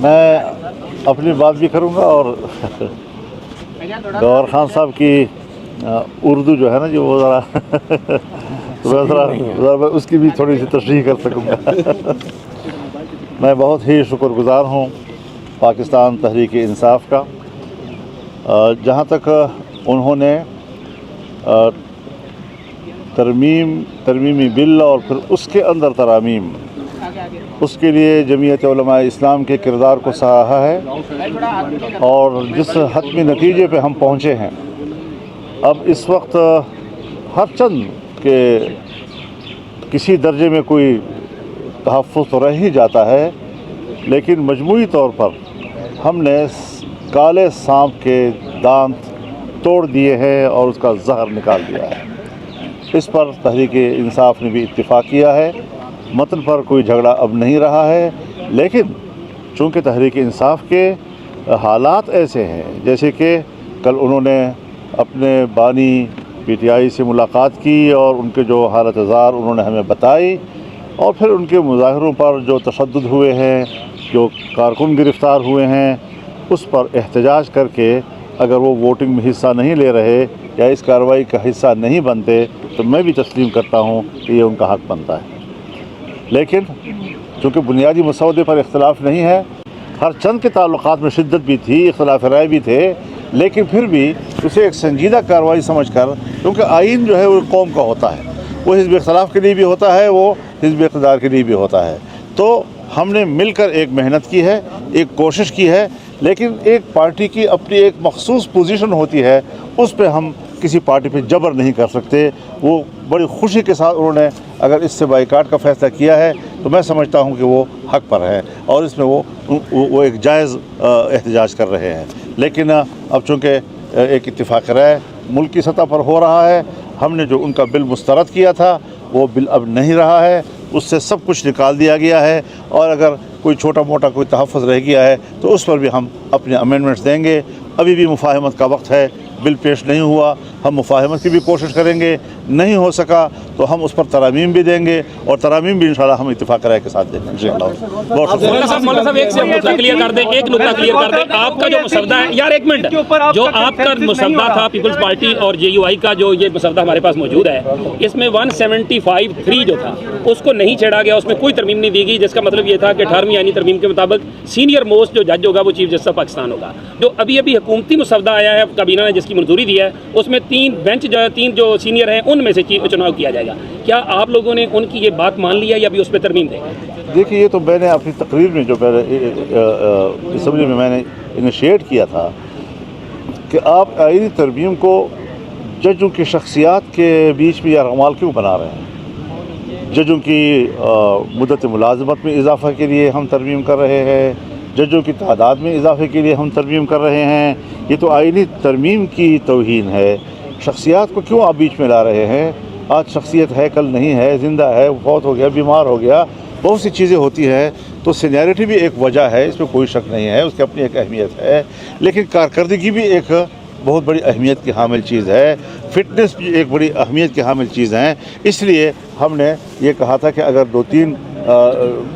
میں اپنی بات بھی کروں گا اور گوہر خان صاحب کی اردو جو ہے نا جو وہ ذرا اس کی بھی تھوڑی سی تشریح کر سکوں گا. میں بہت ہی شکر گزار ہوں پاکستان تحریک انصاف کا، جہاں تک انہوں نے ترمیمی بل اور پھر اس کے اندر ترامیم، اس کے لیے جمعیت علماء اسلام کے کردار کو سراہا ہے، اور جس حتمی نتیجے پہ ہم پہنچے ہیں اب اس وقت ہر چند کہ کسی درجے میں کوئی تحفظ تو رہ ہی جاتا ہے، لیکن مجموعی طور پر ہم نے کالے سانپ کے دانت توڑ دیے ہیں اور اس کا زہر نکال دیا ہے. اس پر تحریک انصاف نے بھی اتفاق کیا ہے. متن پر کوئی جھگڑا اب نہیں رہا ہے، لیکن چونکہ تحریک انصاف کے حالات ایسے ہیں، جیسے کہ کل انہوں نے اپنے بانی پی ٹی آئی سے ملاقات کی اور ان کے جو حالت زار انہوں نے ہمیں بتائی، اور پھر ان کے مظاہروں پر جو تشدد ہوئے ہیں، جو کارکن گرفتار ہوئے ہیں، اس پر احتجاج کر کے اگر وہ ووٹنگ میں حصہ نہیں لے رہے یا اس کارروائی کا حصہ نہیں بنتے تو میں بھی تسلیم کرتا ہوں کہ یہ ان کا حق بنتا ہے. لیکن چونکہ بنیادی مسودے پر اختلاف نہیں ہے، ہر چند کے تعلقات میں شدت بھی تھی، اختلاف رائے بھی تھے، لیکن پھر بھی اسے ایک سنجیدہ کارروائی سمجھ کر، کیونکہ آئین جو ہے وہ قوم کا ہوتا ہے، وہ حزب اختلاف کے لیے بھی ہوتا ہے، وہ حزب اقتدار کے لیے بھی ہوتا ہے. تو ہم نے مل کر ایک محنت کی ہے، ایک کوشش کی ہے، لیکن ایک پارٹی کی اپنی ایک مخصوص پوزیشن ہوتی ہے، اس پہ ہم کسی پارٹی پہ جبر نہیں کر سکتے. وہ بڑی خوشی کے ساتھ انہوں نے اگر اس سے بائیکاٹ کا فیصلہ کیا ہے تو میں سمجھتا ہوں کہ وہ حق پر ہے اور اس میں وہ ایک جائز احتجاج کر رہے ہیں. لیکن اب چونکہ ایک اتفاق رائے ملک کی سطح پر ہو رہا ہے، ہم نے جو ان کا بل مسترد کیا تھا وہ بل اب نہیں رہا ہے، اس سے سب کچھ نکال دیا گیا ہے، اور اگر کوئی چھوٹا موٹا کوئی تحفظ رہ گیا ہے تو اس پر بھی ہم اپنے امینڈمنٹس دیں گے. ابھی بھی مفاہمت کا وقت ہے، بل پیش نہیں ہوا، ہم مفاہمت کی بھی کوشش کریں گے، نہیں ہو سکا تو ہم اس پر ترامیم بھی دیں گے، اور ترامیم بھی انشاءاللہ ہم اتفاق رائے کے ساتھ دیں گے انشاءاللہ. بہت شکریہ. مولانا صاحب ایک نقطہ کلیئر کر دیں، ایک نقطہ کلیئر کر دیں. آپ کا جو مسودہ ہے، یار ایک منٹ، جو آپ کا مسودہ تھا پیپلز پارٹی اور جے یو آئی کا، جو یہ مسودہ ہمارے پاس موجود ہے، اس میں 175(3) جو تھا اس کو نہیں چھیڑا گیا، اس میں کوئی ترمیم نہیں دی گئی، جس کا مطلب یہ تھا کہ 18ویں آئینی ترمیم کے مطابق سینئر موسٹ جو جج ہوگا وہ چیف جسٹس آف پاکستان ہوگا. جو ابھی حکومتی مسودہ آیا ہے کابینہ نے جس کی منظوری دی ہے، اس میں 3 بینچ جو سینئر ہیں ان میں سے چناؤ کیا جائے گا. کیا آپ لوگوں نے ان کی یہ بات مان لی ہے یا بھی اس پہ ترمیم دیں گے؟ دیکھیے، یہ تو میں نے اپنی تقریر میں جو اسمبلی میں نے انیشیٹ کیا تھا کہ آپ آئینی ترمیم کو ججوں کی شخصیات کے بیچ میں یرغمال کیوں بنا رہے ہیں؟ ججوں کی مدت ملازمت میں اضافہ کے لیے ہم ترمیم کر رہے ہیں، ججوں کی تعداد میں اضافے کے لیے ہم ترمیم کر رہے ہیں. یہ تو آئینی ترمیم کی توہین ہے. شخصیات کو کیوں آپ بیچ میں لا رہے ہیں؟ آج شخصیت ہے، کل نہیں ہے، زندہ ہے، فوت ہو گیا، بیمار ہو گیا، بہت سی چیزیں ہوتی ہیں. تو سینیرٹی بھی ایک وجہ ہے، اس میں کوئی شک نہیں ہے، اس کی اپنی ایک اہمیت ہے، لیکن کارکردگی بھی ایک بہت بڑی اہمیت کی حامل چیز ہے، فٹنس بھی ایک بڑی اہمیت کی حامل چیز ہیں. اس لیے ہم نے یہ کہا تھا کہ اگر 2-3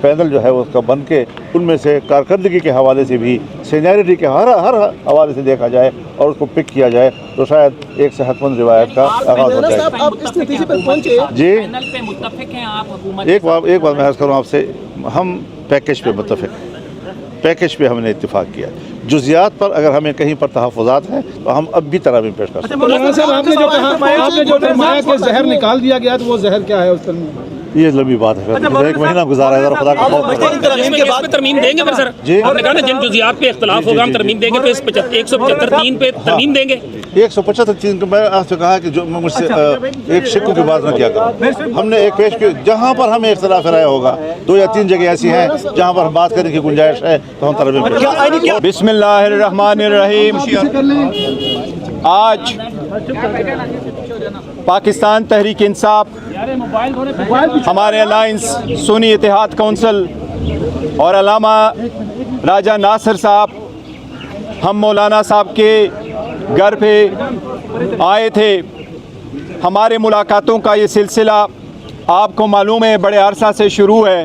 پینل جو ہے اس کا بن کے ان میں سے کارکردگی کے حوالے سے بھی سینیرٹی کے ہر حوالے سے دیکھا جائے اور اس کو پک کیا جائے تو شاید ایک صحت مند روایت کا آغاز ہو جائے. جی ایک بات میں عرض کروں آپ سے، ہم پیکیج پہ متفق ہیں، پیکیج پہ ہم نے اتفاق کیا. جزیات پر اگر ہمیں کہیں پر تحفظات ہیں تو ہم اب بھی ترامیم پیش کر سکتے ہیں. مولانا صاحب آپ نے جو فرمایا کہ زہر نکال دیا گیا تو وہ زہر کیا ہے اس ترمیم؟ یہ لمبی بات ہے، 1 مہینہ گزارا ہے، ذرا خدا کا خوف. ترمیم دیں گے پھر سر؟ آپ نے کہا نا جن جزیات پہ اختلاف ہوگا ہم ترمیم دیں گے، تو اس 175(3) پہ ترمیم دیں گے. 175(3) میں آپ سے کہا کہ جو مجھ سے ایک شکوں کی بات نہ کیا کروں. ہم نے ایک پیش کی، جہاں پر ہمیں اختلاف رائے ہوگا 2 یا 3 جگہ ایسی ہیں جہاں پر ہم بات کرنے کی گنجائش ہے تو ہم ترمیم کریں گے. بسم اللہ الرحمن الرحیم. آج پاکستان تحریک انصاف، ہمارے الائنس سنی اتحاد کونسل اور علامہ راجہ ناصر صاحب، ہم مولانا صاحب کے گھر پہ آئے تھے. ہمارے ملاقاتوں کا یہ سلسلہ آپ کو معلوم ہے بڑے عرصہ سے شروع ہے.